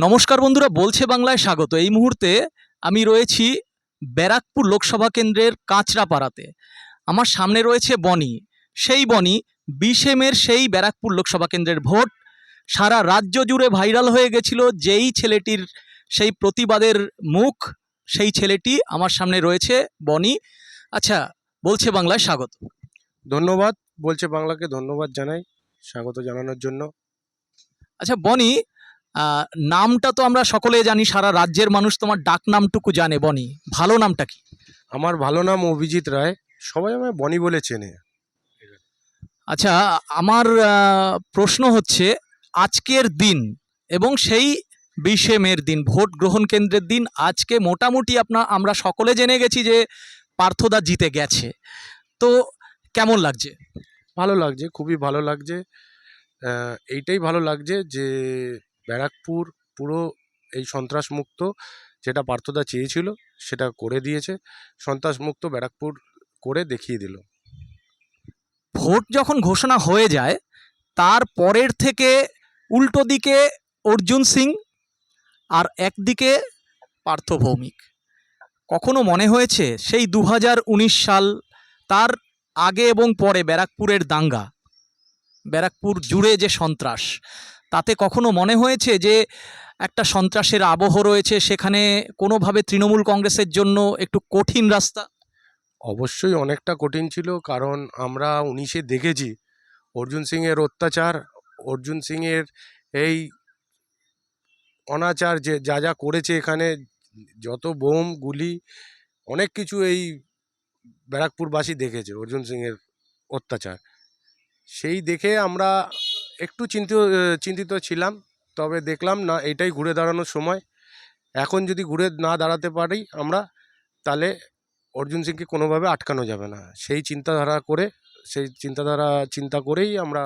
নমস্কার বন্ধুরা, বলছে বাংলায় স্বাগত। এই মুহূর্তে আমি রয়েছি ব্যারাকপুর লোকসভা কেন্দ্রের কাঁচরাপাড়াতে। আমার সামনে রয়েছে বনি, সেই বনি 20 মের সেই ব্যারাকপুর লোকসভা কেন্দ্রের ভোট সারা রাজ্য জুড়ে ভাইরাল হয়ে গেছিল। যেই ছেলেটির সেই প্রতিবাদের মুখ, সেই ছেলেটি আমার সামনে রয়েছে, বনি। আচ্ছা, বলছে বাংলায় স্বাগত। ধন্যবাদ। বলছে বাংলাকে ধন্যবাদ জানাই স্বাগত জানানোর জন্য। আচ্ছা বনি, নামটা তো আমরা সকলে জানি, সারা রাজ্যের মানুষ তোমার ডাক নামটুকু জানে। বনি, ভালো নামটা কি? আমার ভালো নাম অভিজিৎ রায়, সবাই আমায় বনি বলে চেনে। আচ্ছা, আমার প্রশ্ন হচ্ছে, আজকের দিন এবং সেই 20 মের দিন, ভোট গ্রহণ কেন্দ্রের দিন, আজকে মোটামুটি আমরা সকলে জেনে গেছি যে পার্থদা জিতে গেছে। তো কেমন লাগছে? ভালো লাগছে, খুবই ভালো লাগছে। এইটাই ভালো লাগছে যে ব্যারাকপুর পুরো এই সন্ত্রাসমুক্ত, যেটা পার্থদা চেয়েছিল সেটা করে দিয়েছে। সন্ত্রাসমুক্ত ব্যারাকপুর করে দেখিয়ে দিল। ভোট যখন ঘোষণা হয়ে যায়, তার পরের থেকে উল্টো দিকে অর্জুন সিং আর একদিকে পার্থ ভৌমিক। কখনো মনে হয়েছে সেই 2019 সাল, তার আগে এবং পরে ব্যারাকপুরের দাঙ্গা, ব্যারাকপুর জুড়ে যে সন্ত্রাস, তাতে কখনো মনে হয়েছে যে একটা সন্ত্রাসের আবহ রয়েছে সেখানে, কোনোভাবে তৃণমূল কংগ্রেসের জন্য একটু কঠিন রাস্তা? অবশ্যই অনেকটা কঠিন ছিল, কারণ আমরা 19-এ দেখেছি অর্জুন সিংয়ের অত্যাচার, অর্জুন সিংয়ের এই অনাচার, যে যা যা করেছে এখানে, যত বোম গুলি অনেক কিছু এই ব্যারাকপুরবাসী দেখেছে অর্জুন সিংয়ের অত্যাচার। সেই দেখে আমরা একটু চিন্তিত ছিলাম, তবে দেখলাম না এটাই ঘুরে দাঁড়ানোর সময়। এখন যদি ঘুরে না দাঁড়াতে পারি আমরা, তাহলে অর্জুন সিংকে কোনোভাবে আটকানো যাবে না। সেই চিন্তা করেই আমরা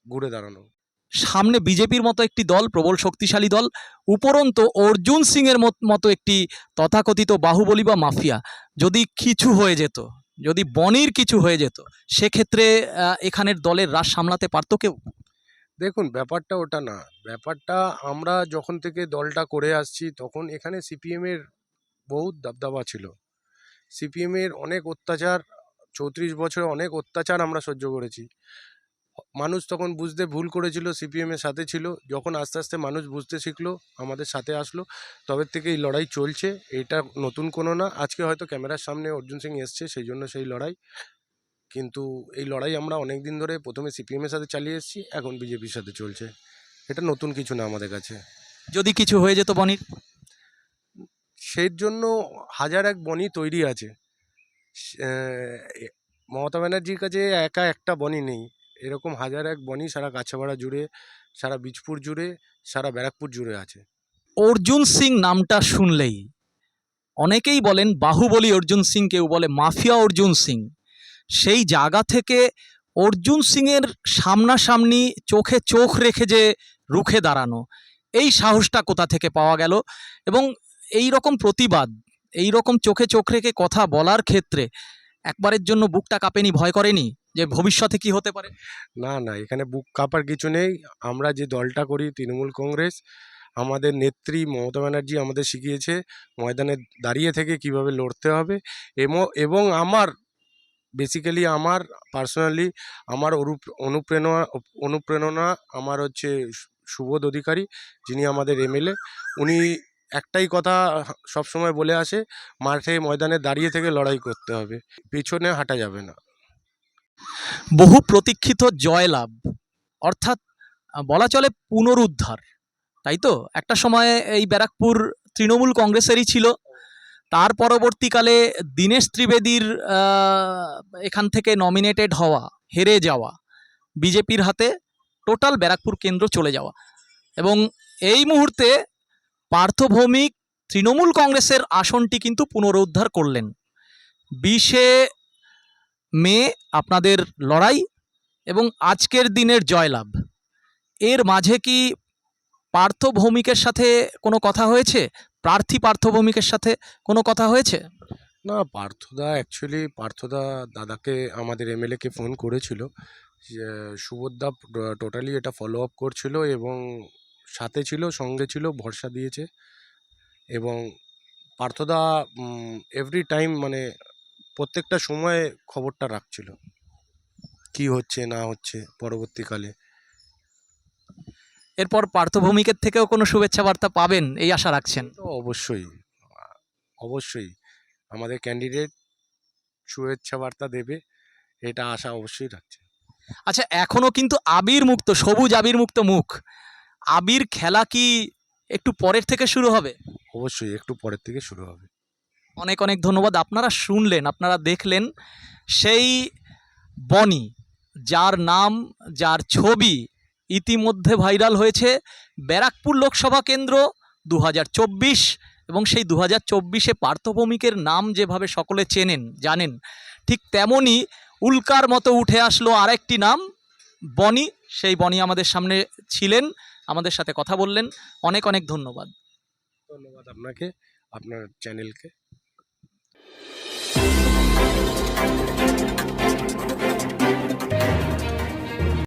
ঘুরে দাঁড়ানো। সামনে বিজেপির মতো একটি দল, প্রবল শক্তিশালী দল, উপরন্তু অর্জুন সিংয়ের মতো একটি তথাকথিত বাহুবলী বা মাফিয়া। যদি কিছু হয়ে যেত, যদি বনির কিছু হয়ে যেত, সেক্ষেত্রে এখানের দলের রাশ সামলাতে পারতো কেউ? দেখুন, ব্যাপারটা ওটা না। ব্যাপারটা, আমরা যখন থেকে দলটা করে আসছি তখন এখানে সিপিএমের বহুত দাবদাবা ছিল। সিপিএমের অনেক অত্যাচার, 34 বছরে অনেক অত্যাচার আমরা সহ্য করেছি। মানুষ তখন বুঝতে ভুল করেছিল, সিপিএমের সাথে ছিল। যখন আস্তে আস্তে মানুষ বুঝতে শিখলো, আমাদের সাথে আসলো, তবে থেকে এই লড়াই চলছে। এটা নতুন কোনো না, আজকে হয়তো ক্যামেরার সামনে অর্জুন সিং এসছে সেই জন্য সেই লড়াই। কিন্তু এই লড়াই আমরা অনেক দিন ধরে প্রথমে সিপিএমের সাথে চালিয়ে এসেছি, এখন বিজেপির সাথে চলছে। এটা নতুন কিছু না আমাদের কাছে। যদি কিছু হয়ে যেত বনির? সেই জন্য হাজার এক বনি তৈরি আছে। মমতা ব্যানার্জির কাছে একা একটা বনি নেই, এরকম হাজার এক বনি সারা কাছাপাড়া জুড়ে, সারা বীজপুর জুড়ে, সারা ব্যারাকপুর জুড়ে আছে। অর্জুন সিং নামটা শুনলেই অনেকেই বলেন বাহুবলী অর্জুন সিং, কেউ বলে মাফিয়া অর্জুন সিং। সেই জায়গা থেকে অর্জুন সিংয়ের সামনাসামনি চোখে চোখ রেখে যে রুখে দাঁড়ানো, এই সাহসটা কোথা থেকে পাওয়া গেল? এবং এই রকম প্রতিবাদ, এই রকম চোখে চোখ রেখে কথা বলার ক্ষেত্রে একবারের জন্য বুকটা কাঁপেনি, ভয় করেনি যে ভবিষ্যতে কি হতে পারে? না না, এখানে বুক কাঁপার কিছু নেই। আমরা যে দলটা করি তৃণমূল কংগ্রেস, আমাদের নেত্রী মমতা ব্যানার্জি আমাদের শিখিয়েছে ময়দানে দাঁড়িয়ে থেকে কিভাবে লড়তে হবে। এবং আমার বেসিক্যালি, আমার পার্সোনালি, আমার অনুপ্রেরণা আমার হচ্ছে সুবোধ অধিকারী, যিনি আমাদের এমএলএ। উনি একটাই কথা সবসময় বলে আসে, মাঠে ময়দানে দাঁড়িয়ে থেকে লড়াই করতে হবে, পেছনে হাঁটা যাবে না। বহু প্রতীক্ষিত জয়লাভ, অর্থাৎ বলা চলে পুনরুদ্ধার, তাই তো? একটা সময়ে এই ব্যারাকপুর তৃণমূল কংগ্রেসেরই ছিল, তার পরবর্তীকালে দীনেশ ত্রিবেদীর এখান থেকে নমিনেটেড হওয়া, হেরে যাওয়া, বিজেপির হাতে টোটাল ব্যারাকপুর কেন্দ্র চলে যাওয়া, এবং এই মুহূর্তে পার্থ ভৌমিক তৃণমূল কংগ্রেসের আসনটি কিন্তু পুনরুদ্ধার করলেন। 20 মে আপনাদের লড়াই এবং আজকের দিনের জয়লাভ, এর মাঝে কি পার্থ ভৌমিকের সাথে কোনো কথা হয়েছে? প্রার্থী পার্থ ভৌমিকের সাথে কোনো কথা হয়েছে? না, পার্থদা দাদাকে, আমাদের এমএলএকে ফোন করেছিল। সুবোধদা টোটালি এটা ফলো আপ করছিল এবং সাথে ছিল, সঙ্গে ছিল, ভরসা দিয়েছে। এবং পার্থদা এভরি টাইম মানে প্রত্যেকটা সময়ে খবরটা রাখছিল কি হচ্ছে না হচ্ছে পরবর্তীকালে। এরপর পার্থভৌমিকের থেকেও কোনো শুভেচ্ছা বার্তা পাবেন এই আশা রাখছেন? তো অবশ্যই, অবশ্যই আমাদের ক্যান্ডিডেট শুভেচ্ছা বার্তা দেবে, এটা আশা অবশ্যই রাখছে। আচ্ছা, এখনো কিন্তু আবির মুক্ত, সবুজ আবির মুক্ত মুখ, আবির খেলা কি একটু পরের থেকে শুরু হবে? অবশ্যই একটু পরের থেকে শুরু হবে। অনেক অনেক ধন্যবাদ। আপনারা শুনলেন, আপনারা দেখলেন সেই বনি, যার নাম, যার ছবি ইতিমধ্যে ভাইরাল হয়েছে ব্যারাকপুর লোকসভা কেন্দ্র 2024, এবং সেই 2024-এ পার্থভৌমিকের নাম যেভাবে সকলে চেনেন জানেন, ঠিক তেমনই উল্কার মতো উঠে আসলো আরেকটি নাম, বনি। সেই বনি আমাদের সামনে ছিলেন, আমাদের সাথে কথা বললেন। অনেক অনেক ধন্যবাদ। ধন্যবাদ আপনাকে, আপনার চ্যানেলকে।